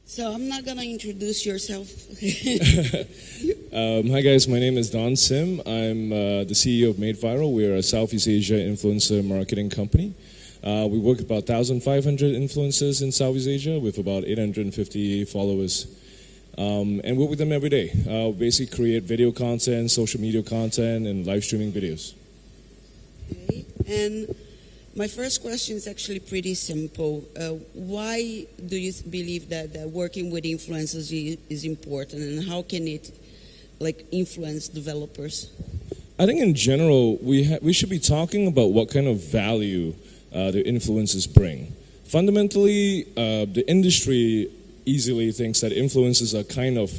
So I'm not gonna introduce yourself. Hi guys, my name is Don Sim. I'm the CEO of Madeviral. We're a Southeast Asia influencer marketing company. We work with about 1,500 influencers in Southeast Asia with about 850 followers. And work with them every day. Basically create video content, social media content, and live streaming videos. Okay. And my first question is actually pretty simple. Why do you believe that working with influencers is important, and how can it influence developers? I think in general, we should be talking about what kind of value the influencers bring. Fundamentally, the industry easily thinks that influencers are kind of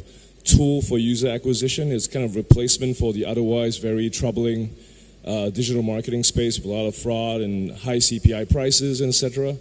tool for user acquisition. It's kind of replacement for the otherwise very troubling digital marketing space with a lot of fraud and high CPI prices, etc.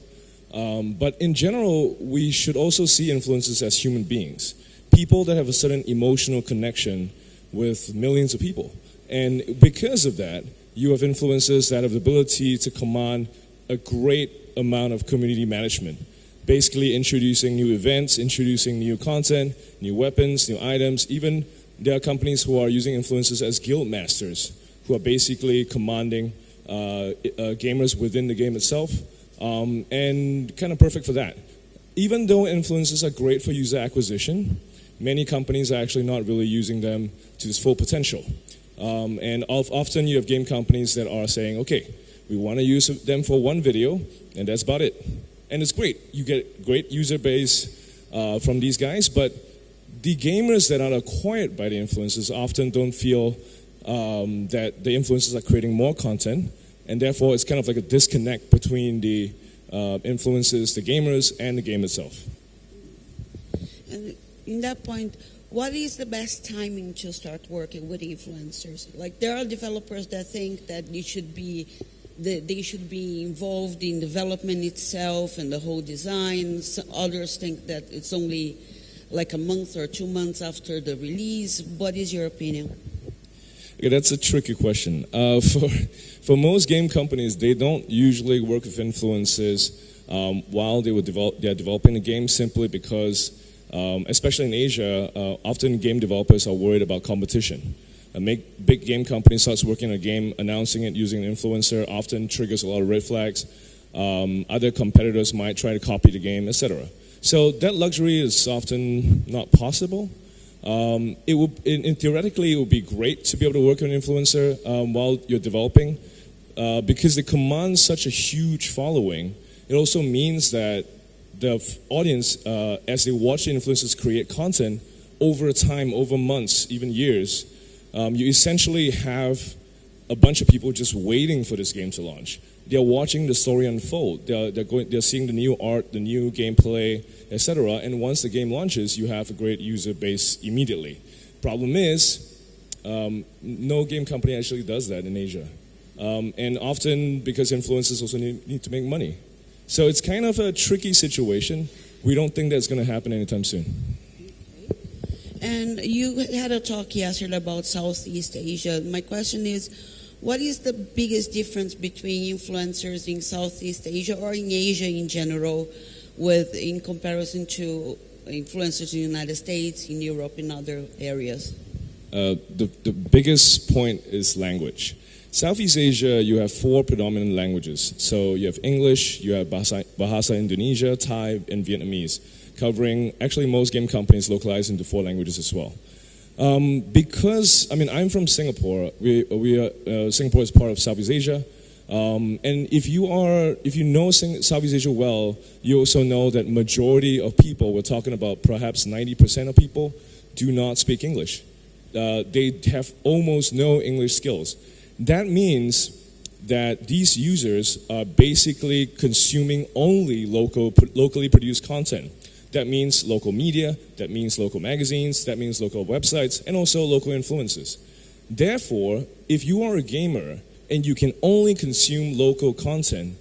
But in general, we should also see influencers as human beings, people that have a certain emotional connection with millions of people. And because of that, you have influencers that have the ability to command a great amount of community management, basically introducing new events, introducing new content, new weapons, new items. Even there are companies who are using influencers as guild masters, who are basically commanding gamers within the game itself, and kind of perfect for that. Even though influencers are great for user acquisition, many companies are actually not really using them to its full potential. And often you have game companies that are saying, okay, we want to use them for one video, and that's about it. And it's great. You get great user base from these guys, but the gamers that are acquired by the influencers often don't feel that the influencers are creating more content, and therefore it's kind of like a disconnect between the influencers, the gamers, and the game itself. And in that point, what is the best timing to start working with influencers? There are developers that think that they should be involved in development itself and the whole design. Others think that it's only like a month or 2 months after the release. What is your opinion? Okay, that's a tricky question. For most game companies, they don't usually work with influencers while they are developing the game, simply because, especially in Asia, often game developers are worried about competition. Big game companies starts working on a game, announcing it using an influencer often triggers a lot of red flags. Other competitors might try to copy the game, etc. So that luxury is often not possible. Theoretically, it would be great to be able to work with an influencer while you're developing, because they command such a huge following. It also means that the audience, as they watch the influencers create content over time, over months, even years, you essentially have a bunch of people just waiting for this game to launch. They're watching the story unfold. They're seeing the new art, the new gameplay, etc. And once the game launches, you have a great user base immediately. Problem is, no game company actually does that in Asia. And often because influencers also need to make money. So it's kind of a tricky situation. We don't think that's going to happen anytime soon. And you had a talk yesterday about Southeast Asia. My question is, what is the biggest difference between influencers in Southeast Asia or in Asia in general in comparison to influencers in the United States, in Europe, in other areas? The biggest point is language. Southeast Asia, you have 4 predominant languages. So you have English, you have Bahasa Indonesia, Thai, and Vietnamese, covering actually most game companies localized into 4 languages as well. Because, I'm from Singapore. Singapore is part of Southeast Asia. And if you know Southeast Asia well, you also know that majority of people, we're talking about perhaps 90% of people, do not speak English. They have almost no English skills. That means that these users are basically consuming only locally produced content. That means local media, that means local magazines, that means local websites, and also local influencers. Therefore, if you are a gamer and you can only consume local content,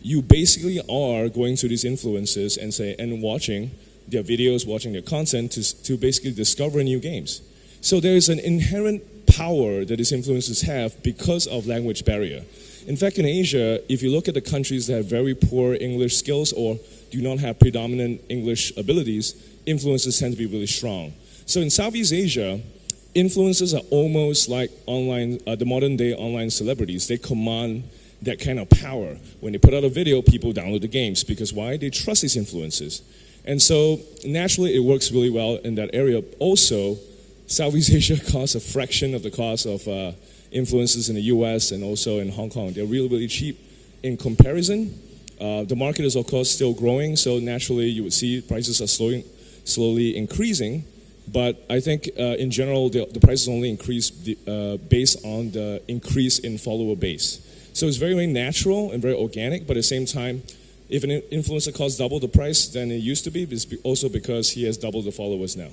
you basically are going to these influencers and watching their videos, watching their content to basically discover new games. So there is an inherent power that these influencers have because of language barrier. In fact, in Asia, if you look at the countries that have very poor English skills or do not have predominant English abilities, influencers tend to be really strong. So in Southeast Asia, influencers are almost like online, the modern day online celebrities. They command that kind of power. When they put out a video, people download the games because why? They trust these influencers. And so naturally it works really well in that area. Also, Southeast Asia costs a fraction of the cost of influencers in the US and also in Hong Kong. They're really, really cheap in comparison. The market is of course still growing, so naturally you would see prices are slowly increasing. But I think in general the prices only increase based on the increase in follower base. So it's very, very natural and very organic, but at the same time, if an influencer costs double the price than it used to be, it's also because he has double the followers now.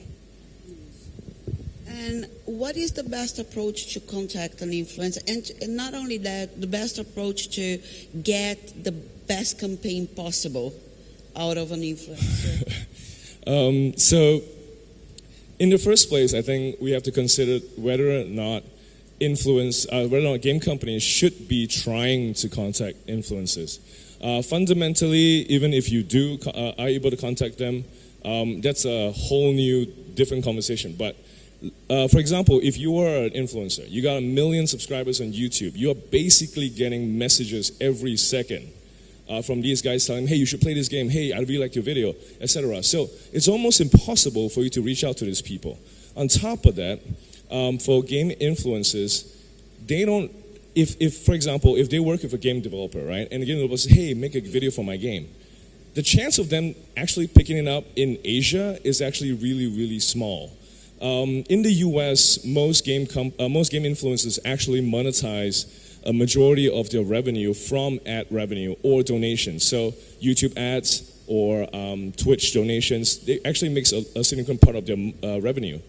And what is the best approach to contact an influencer? And not only that, the best approach to get the best campaign possible out of an influencer? So in the first place, I think we have to consider whether or not game companies should be trying to contact influencers. Fundamentally, even if you are able to contact them, that's a whole new different conversation. But for example, if you are an influencer, you got 1 million subscribers on YouTube, you are basically getting messages every second from these guys telling, hey, you should play this game, hey, I really like your video, etc. So it's almost impossible for you to reach out to these people. On top of that, for game influencers, they don't, for example, if they work with a game developer, right, and the game developer says, hey, make a video for my game, the chance of them actually picking it up in Asia is actually really, really small. In the US, most game influencers actually monetize a majority of their revenue from ad revenue or donations. So YouTube ads or Twitch donations, they actually makes a significant part of their revenue.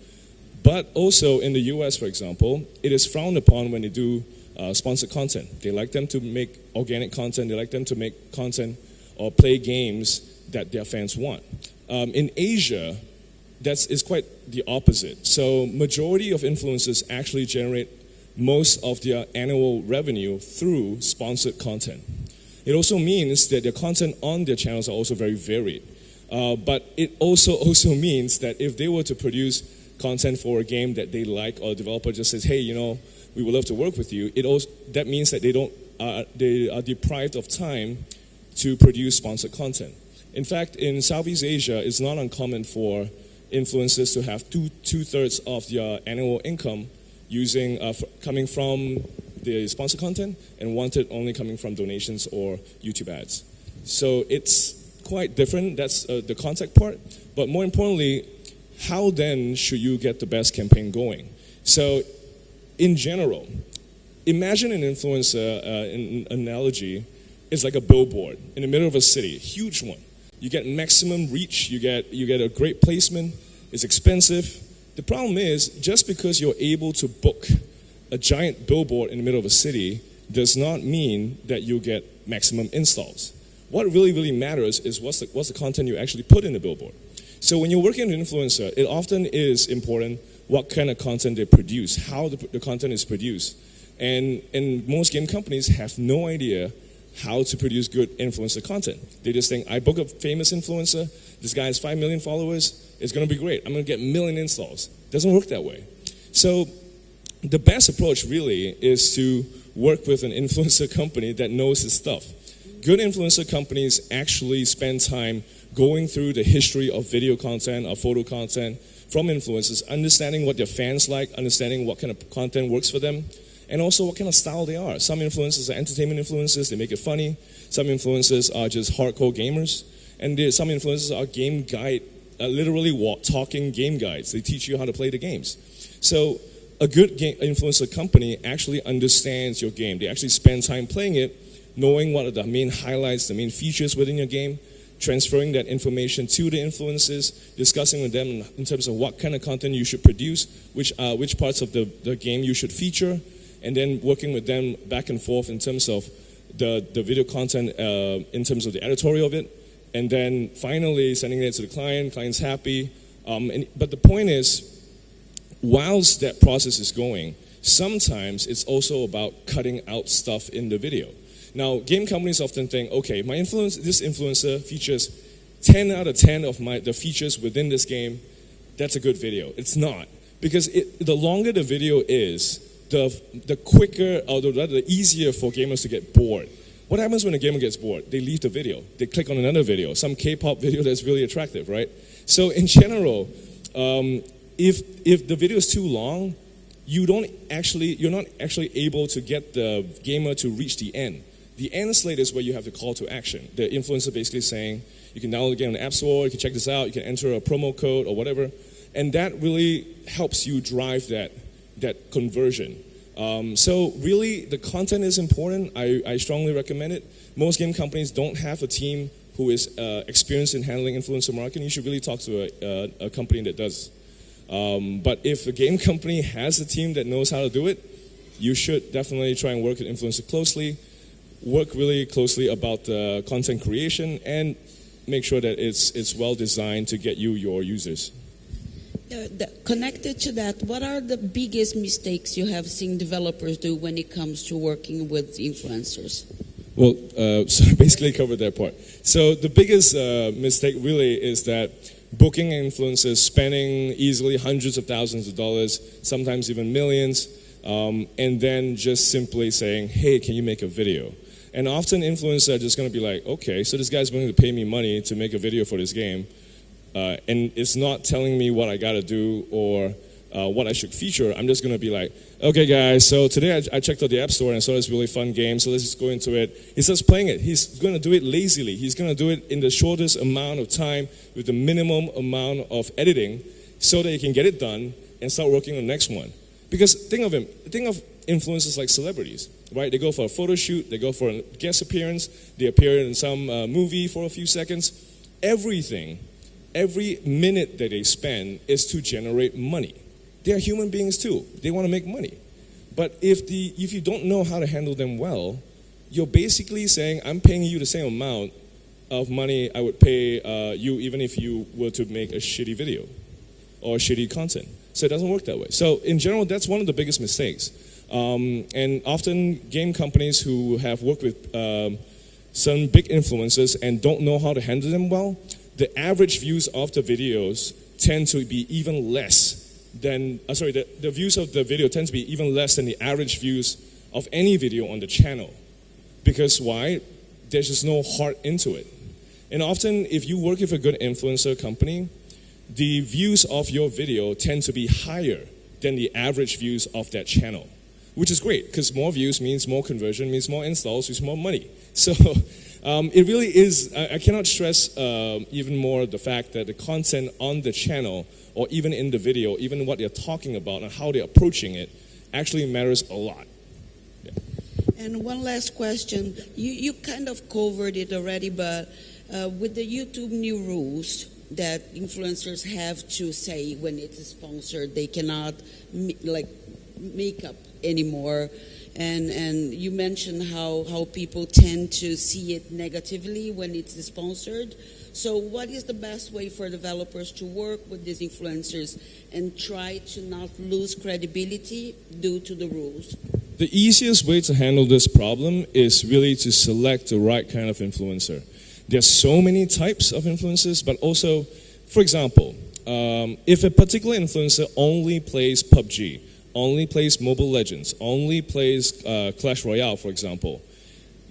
But also in the US, for example, it is frowned upon when they do sponsored content. They like them to make organic content. They like them to make content or play games that their fans want. In Asia, is quite the opposite. So majority of influencers actually generate most of their annual revenue through sponsored content. It also means that their content on their channels are also very varied. But it also means that if they were to produce content for a game that they like, or a developer just says, hey, we would love to work with you, that means that they are deprived of time to produce sponsored content. In fact, in Southeast Asia, it's not uncommon for influencers to have two-thirds of their annual income coming from the sponsored content, and one-third only coming from donations or YouTube ads. So it's quite different. That's the contact part. But more importantly, how then should you get the best campaign going? So in general, imagine an influencer, an analogy, is like a billboard in the middle of a city, a huge one. You get maximum reach, you get a great placement, it's expensive. The problem is, just because you're able to book a giant billboard in the middle of a city does not mean that you'll get maximum installs. What really, really matters is what's the content you actually put in the billboard. So when you're working with an influencer, it often is important what kind of content they produce, how the content is produced. And most game companies have no idea how to produce good influencer content. They just think, I book a famous influencer, this guy has 5 million followers, it's going to be great, I'm going to get 1 million installs. It doesn't work that way. So the best approach really is to work with an influencer company that knows his stuff. Good influencer companies actually spend time going through the history of video content or photo content from influencers, understanding what their fans like, understanding what kind of content works for them, and also what kind of style they are. Some influencers are entertainment influencers, they make it funny. Some influencers are just hardcore gamers. And some influencers are game guide, literally talking game guides. They teach you how to play the games. So a good influencer company actually understands your game. They actually spend time playing it, knowing what are the main highlights, the main features within your game, transferring that information to the influencers, discussing with them in terms of what kind of content you should produce, which parts of the game you should feature, and then working with them back and forth in terms of the video content, in terms of the editorial of it, and then finally sending it to the client's happy. But the point is, whilst that process is going, sometimes it's also about cutting out stuff in the video. Now, game companies often think, okay, this influencer features 10 out of 10 of the features within this game, that's a good video. It's not. Because the longer the video is, the quicker or the easier for gamers to get bored. What happens when a gamer gets bored? They leave the video. They click on another video, some K-pop video that's really attractive, right? So in general, if the video is too long, you're not actually able to get the gamer to reach the end. The end slate is where you have the call to action. The influencer basically saying, you can download the game on the App Store, you can check this out, you can enter a promo code or whatever. And that really helps you drive that conversion. So really, the content is important. I strongly recommend it. Most game companies don't have a team who is experienced in handling influencer marketing. You should really talk to a company that does. But if a game company has a team that knows how to do it, you should definitely try and work with influencers closely. Work really closely about the content creation and make sure that it's well designed to get you your users. Connected to that, what are the biggest mistakes you have seen developers do when it comes to working with influencers? Well, so I basically covered that part. So the biggest mistake really is that booking influencers, spending easily hundreds of thousands of dollars, sometimes even millions, and then just simply saying, hey, can you make a video? And often influencers are just going to be like, okay, so this guy's willing to pay me money to make a video for this game, and it's not telling me what I got to do or what I should feature. I'm just going to be like, okay, guys, so today I checked out the App Store and I saw this really fun game, so let's just go into it. He starts playing it. He's going to do it lazily. He's going to do it in the shortest amount of time with the minimum amount of editing so that he can get it done and start working on the next one. Because think of influencers like celebrities, right? They go for a photo shoot, they go for a guest appearance, they appear in some movie for a few seconds. Every minute that they spend is to generate money. They are human beings too. They want to make money. But if you don't know how to handle them well, you're basically saying, I'm paying you the same amount of money I would pay you even if you were to make a shitty video or shitty content. So it doesn't work that way. So in general, that's one of the biggest mistakes. And often game companies who have worked with some big influencers and don't know how to handle them well, the average views of the videos tend to be even less than, the views of the video tend to be even less than the average views of any video on the channel. Because why? There's just no heart into it. And often, if you work with a good influencer company, the views of your video tend to be higher than the average views of that channel, which is great, because more views means more conversion, means more installs, means more money. So it really is, I cannot stress even more the fact that the content on the channel, or even in the video, even what they're talking about and how they're approaching it, actually matters a lot. Yeah. And one last question. You kind of covered it already, but with the YouTube new rules that influencers have to say when it's sponsored, they cannot make up anymore. And you mentioned how people tend to see it negatively when it's sponsored. So what is the best way for developers to work with these influencers and try to not lose credibility due to the rules? The easiest way to handle this problem is really to select the right kind of influencer. There's so many types of influencers, but also, for example, if a particular influencer only plays PUBG, only plays Mobile Legends, only plays Clash Royale, for example,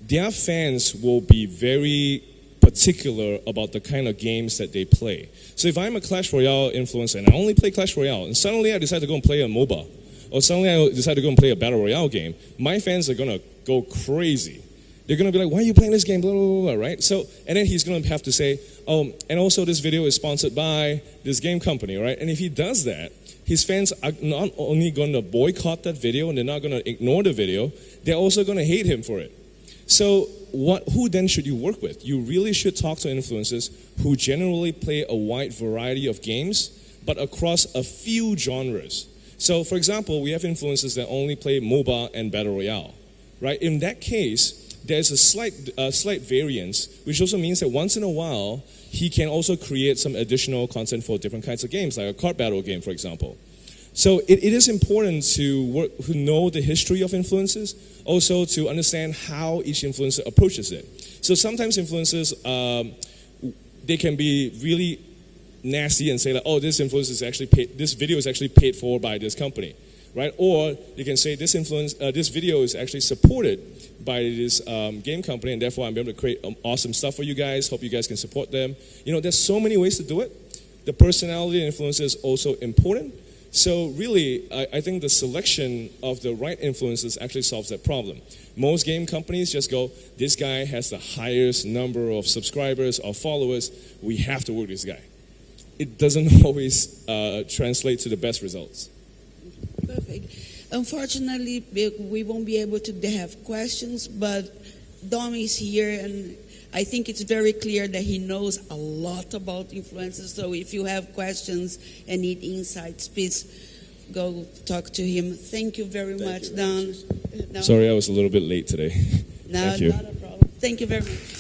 their fans will be very particular about the kind of games that they play. So if I'm a Clash Royale influencer and I only play Clash Royale, and suddenly I decide to go and play a MOBA, or suddenly I decide to go and play a Battle Royale game, my fans are going to go crazy. They're going to be like, why are you playing this game, blah, blah, blah, blah, right? So, and then he's going to have to say, oh, and also this video is sponsored by this game company, right? And if he does that, his fans are not only going to boycott that video and they're not going to ignore the video, they're also going to hate him for it. So who then should you work with? You really should talk to influencers who generally play a wide variety of games, but across a few genres. So, for example, we have influencers that only play MOBA and Battle Royale, right? In that case, there's a slight variance, which also means that once in a while, he can also create some additional content for different kinds of games, like a card battle game, for example. So it is important to know the history of influencers, also to understand how each influencer approaches it. So sometimes influencers they can be really nasty and say like, oh, this influencer is actually paid, this video is actually paid for by this company, right? Or you can say this video is actually supported by this game company, and therefore I'm able to create awesome stuff for you guys. Hope you guys can support them. You know, there's so many ways to do it. The personality and influencer is also important. So really, I think the selection of the right influencers actually solves that problem. Most game companies just go, this guy has the highest number of subscribers or followers, we have to work with this guy. It doesn't always translate to the best results. Perfect. Unfortunately, we won't be able to have questions, but Dom is here, and I think it's very clear that he knows a lot about influencers. So if you have questions and need insights, please go talk to him. Thank you very much, Don. Sorry I was a little bit late today. No, Thank you. Not a problem. Thank you very much.